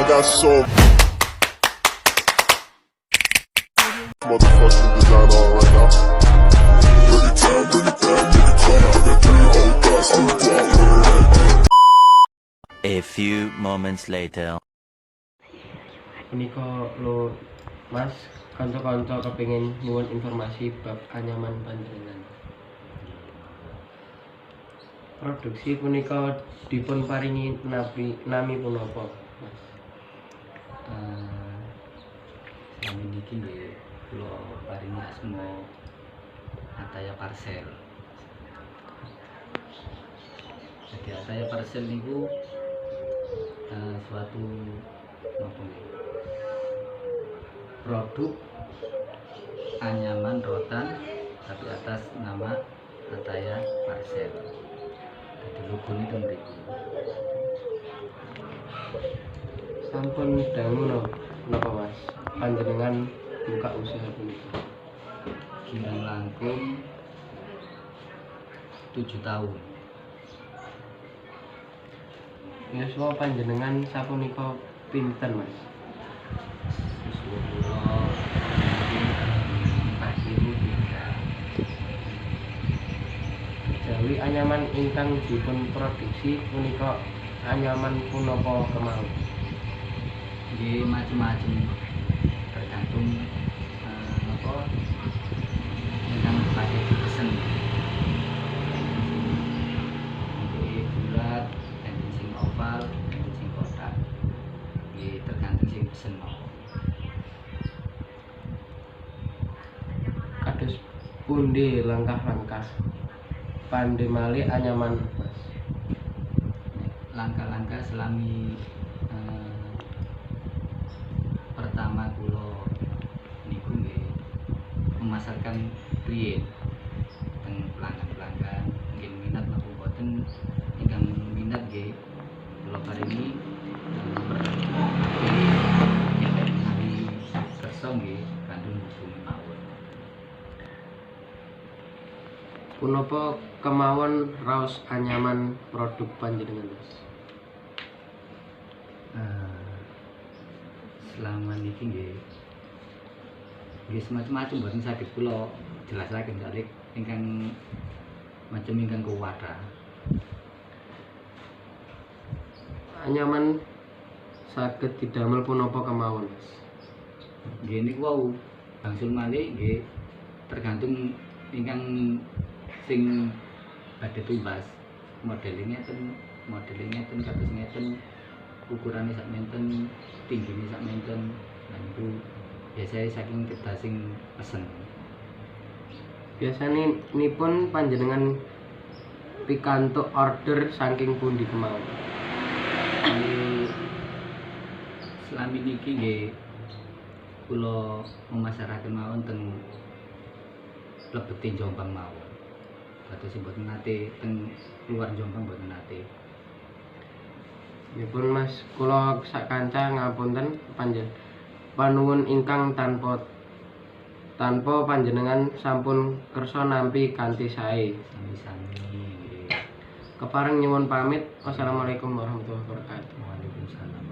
got so motherfucking design on right now. Bring it down, bring it down, bring it down. I got 3 old guys. A few moments later. Menika lo Mas kanca-kanca kepengin nyuwun informasi bab anyaman panjenengan. Produksi punika dipun paringi nami punapa, Mas? Selama niki nggih kula paringi asma Ataya Parcel. Jadi Ataya Parcel niku suatu napa nggih? Produk anyaman rotan tapi atas nama Ataya Parcel. Jadi logo ini teng mriku. Sampun dangu napa Mas? Panjenengan buka usaha punika. Kirang langkung 7 tahun. Yuswa panjenengan sapunika pinten, Mas? Yuswa kula akhiri 3. Jawi anyaman ingkang dipun produksi punika anyaman punapa kemawon? Nggih macam-macam tergantung napa ingkang badhe dipesen. Nggih bulat, enten sing oval, enten sing kotak. Nggih tergantung sing pesen mawon. Kados pundi langkah-langkah pandemali anyaman, Mas? Langkah-langkah selami pertama kula niku nggih memasarkan priyen teng pelanggan-pelanggan nggih minat napa boten ingkang minat nggih kula paringi hari kersa nggih kandung hubungi mawon. Punapa kemawon raos anyaman produk panjenengan, Mas? Selama niki nggih semacam-macam boten saged kula jelasaken dalek ingkang macam ingkang kuwatha. Anyaman saged didamel punapa kemawon, Mas? Nggih niku wau bangsul malih nggih tergantung ingkang sing badhe tumbas modelnya ngeten kados ngeten ukurannya sak menten tingginya sak menten nah niku biasanya saking kedah sing pesen. Biasane nipun panjenengan pikantuk order saking pundi kemawon? Selami niki nggih kula memasaraken mawon teng lebete Jombang mawon. Kados mboten nate teng luar Jombang mboten nate. Nipun Mas, kula sak kanca ngapunten panuwun ingkang tanpa panjenengan sampun kersa nampi kanthi sae. Sami-sami nggih. Kepareng nyuwun pamit. Wassalamualaikum warahmatullahi wabarakatuh. Waalaikumsalam.